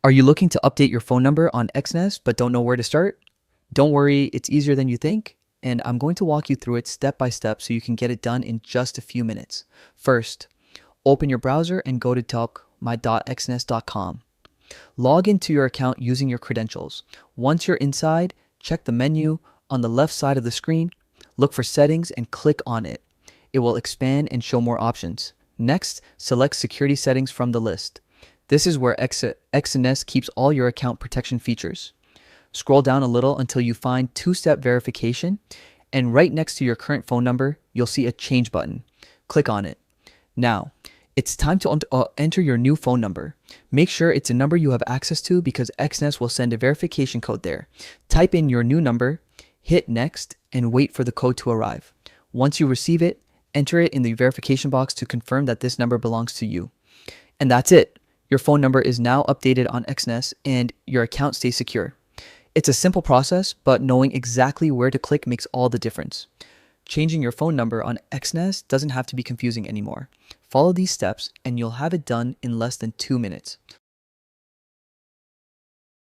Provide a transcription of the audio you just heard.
Are you looking to update your phone number on Exness but don't know where to start? Don't worry, it's easier than you think, and I'm going to walk you through it step by step so you can get it done in just a few minutes. First, open your browser and go to talkmy.exness.com. Log into your account using your credentials. Once you're inside, check the menu on the left side of the screen, look for settings and click on it. It will expand and show more options. Next, select security settings from the list. This is where Exness keeps all your account protection features. Scroll down a little until you find two-step verification, and right next to your current phone number, you'll see a change button. Click on it. Now, it's time to enter your new phone number. Make sure it's a number you have access to because Exness will send a verification code there. Type in your new number, hit next, and wait for the code to arrive. Once you receive it, enter it in the verification box to confirm that this number belongs to you. And that's it. Your phone number is now updated on Exness and your account stays secure. It's a simple process, but knowing exactly where to click makes all the difference. Changing your phone number on Exness doesn't have to be confusing anymore. Follow these steps and you'll have it done in less than 2 minutes.